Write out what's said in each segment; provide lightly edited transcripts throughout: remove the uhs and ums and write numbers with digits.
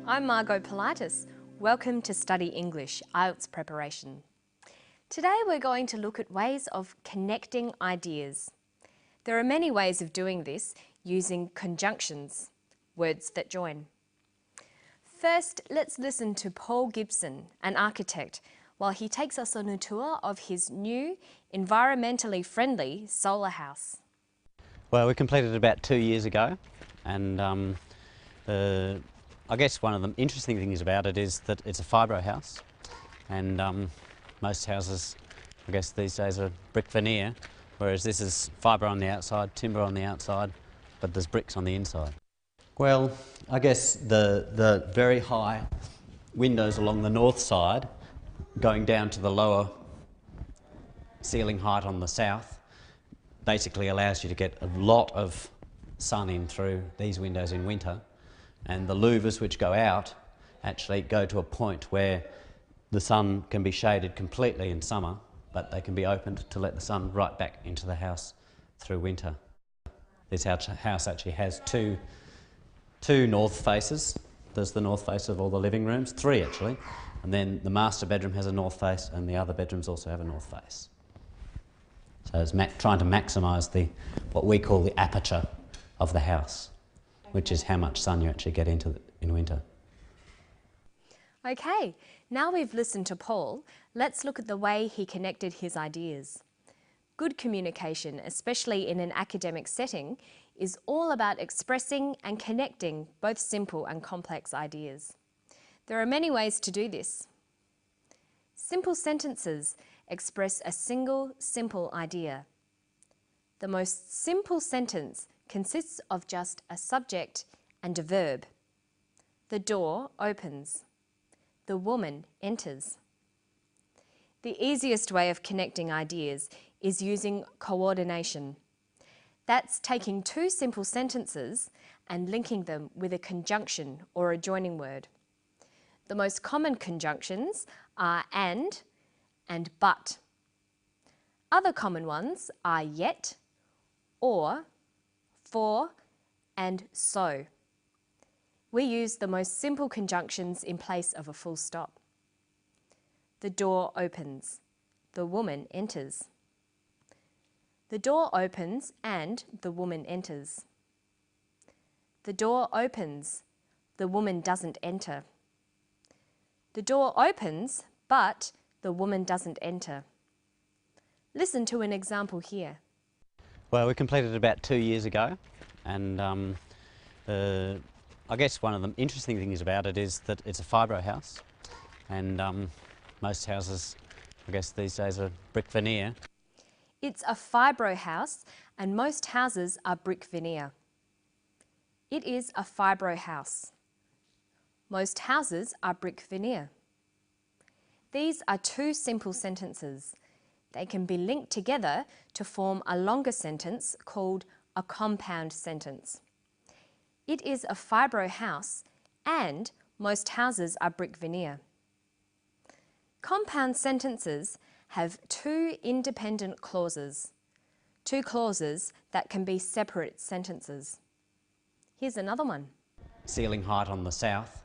I'm Margot Pilatus. Welcome to Study English, IELTS preparation. Today we're going to look at ways of connecting ideas. There are many ways of doing this using conjunctions, words that join. First, let's listen to Paul Gibson, an architect, while he takes us on a tour of his new, environmentally friendly solar house. Well, we completed it about 2 years ago, and I guess one of the interesting things about it is that it's a fibro house, and most houses, I guess these days, are brick veneer, whereas this is fibre on the outside, timber on the outside, but there's bricks on the inside. Well, I guess the very high windows along the north side, going down to the lower ceiling height on the south, basically allows you to get a lot of sun in through these windows in winter, and the louvers which go out actually go to a point where the sun can be shaded completely in summer, but they can be opened to let the sun right back into the house through winter. This house actually has two north faces. There's the north face of all the living rooms, 3 actually, and then the master bedroom has a north face and the other bedrooms also have a north face. So it's trying to maximise what we call the aperture of the house, which is how much sun you actually get into in winter. Okay, now we've listened to Paul, let's look at the way he connected his ideas. Good communication, especially in an academic setting, is all about expressing and connecting both simple and complex ideas. There are many ways to do this. Simple sentences express a single, simple idea. The most simple sentence consists of just a subject and a verb. The door opens. The woman enters. The easiest way of connecting ideas is using coordination. That's taking 2 simple sentences and linking them with a conjunction or a joining word. The most common conjunctions are and but. Other common ones are yet, or, for, and so. We use the most simple conjunctions in place of a full stop. The door opens. The woman enters. The door opens and the woman enters. The door opens. The woman doesn't enter. The door opens, but the woman doesn't enter. Listen to an example here. Well, we completed it about 2 years ago, and I guess one of the interesting things about it is that it's a fibro house, and most houses, I guess these days, are brick veneer. It's a fibro house and most houses are brick veneer. It is a fibro house. Most houses are brick veneer. These are 2 simple sentences. They can be linked together to form a longer sentence called a compound sentence. It is a fibro house and most houses are brick veneer. Compound sentences have 2 independent clauses, 2 clauses that can be separate sentences. Here's another one. Ceiling height on the south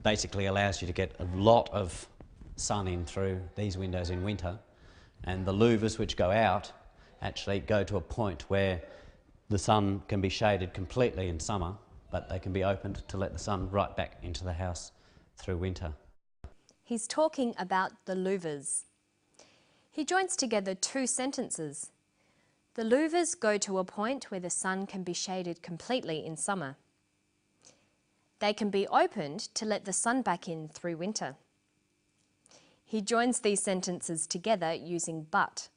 basically allows you to get a lot of sun in through these windows in winter, and the louvers which go out actually go to a point where the sun can be shaded completely in summer, but they can be opened to let the sun right back into the house through winter. He's talking about the louvers. He joins together 2 sentences. The louvers go to a point where the sun can be shaded completely in summer. They can be opened to let the sun back in through winter. He joins these sentences together using but.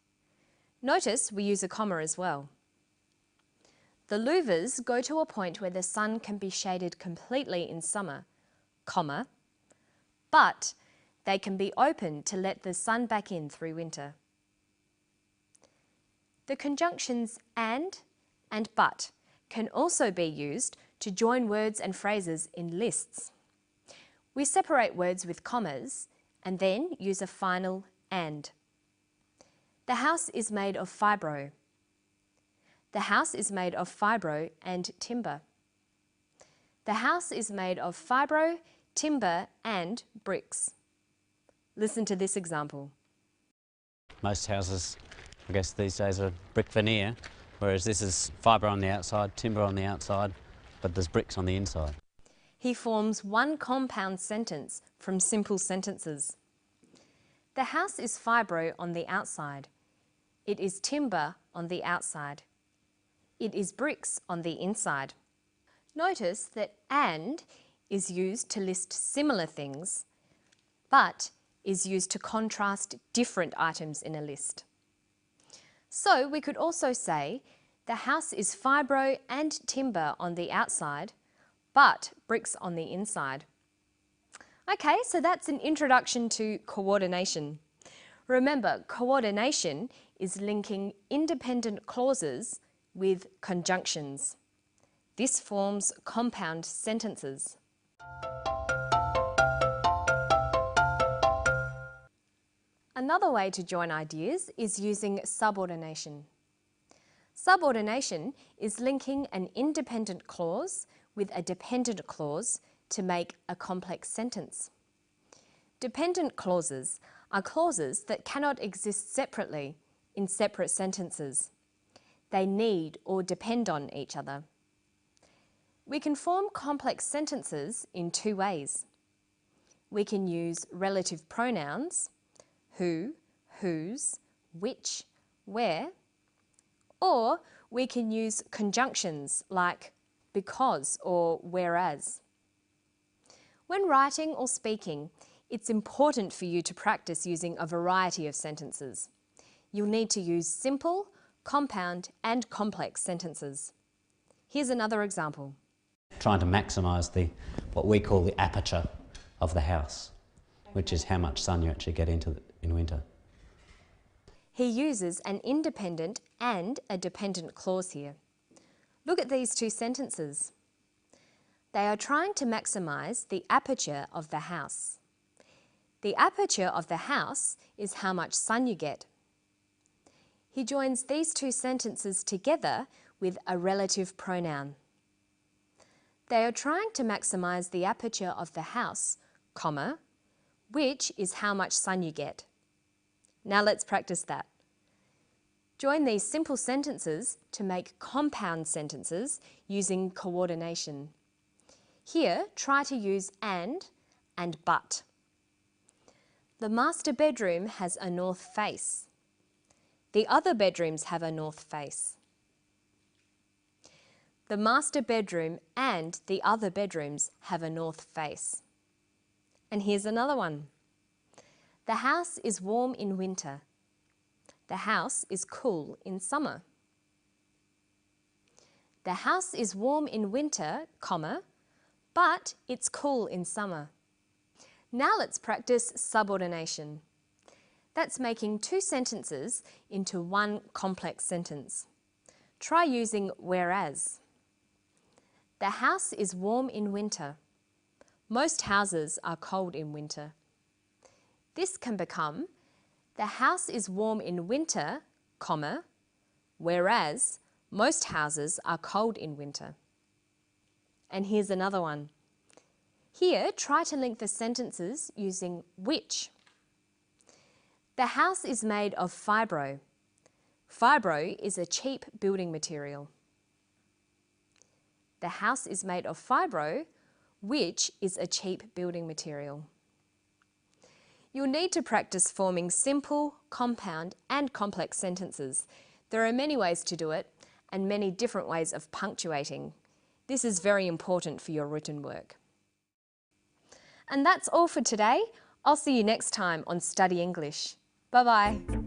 Notice we use a comma as well. The louvers go to a point where the sun can be shaded completely in summer, comma, but they can be opened to let the sun back in through winter. The conjunctions and but can also be used to join words and phrases in lists. We separate words with commas and then use a final and. The house is made of fibro. The house is made of fibro and timber. The house is made of fibro, timber and bricks. Listen to this example. Most houses, I guess these days, are brick veneer, whereas this is fibre on the outside, timber on the outside, but there's bricks on the inside. He forms one compound sentence from simple sentences. The house is fibro on the outside. It is timber on the outside. It is bricks on the inside. Notice that and is used to list similar things, but is used to contrast different items in a list. So we could also say the house is fibro and timber on the outside, but bricks on the inside. Okay, so that's an introduction to coordination. Remember, coordination is linking independent clauses with conjunctions. This forms compound sentences. Another way to join ideas is using subordination. Subordination is linking an independent clause with a dependent clause to make a complex sentence. Dependent clauses are clauses that cannot exist separately in separate sentences. They need or depend on each other. We can form complex sentences in two ways. We can use relative pronouns, who, whose, which, where, or we can use conjunctions like because or whereas. When writing or speaking, it's important for you to practice using a variety of sentences. You'll need to use simple, compound and complex sentences. Here's another example. Trying to maximise what we call the aperture of the house, which is how much sun you actually get in winter. He uses an independent and a dependent clause here. Look at these two sentences. They are trying to maximise the aperture of the house. The aperture of the house is how much sun you get. He joins these two sentences together with a relative pronoun. They are trying to maximise the aperture of the house, comma, which is how much sun you get. Now let's practice that. Join these simple sentences to make compound sentences using coordination. Here, try to use and but. The master bedroom has a north face. The other bedrooms have a north face. The master bedroom and the other bedrooms have a north face. And here's another one. The house is warm in winter. The house is cool in summer. The house is warm in winter, comma, but it's cool in summer. Now let's practice subordination. That's making two sentences into one complex sentence. Try using whereas. The house is warm in winter. Most houses are cold in winter. This can become, the house is warm in winter, comma, whereas most houses are cold in winter. And here's another one. Here, try to link the sentences using which. The house is made of fibro. Fibro is a cheap building material. The house is made of fibro, which is a cheap building material. You'll need to practice forming simple, compound and complex sentences. There are many ways to do it and many different ways of punctuating. This is very important for your written work. And that's all for today. I'll see you next time on Study English. Bye-bye.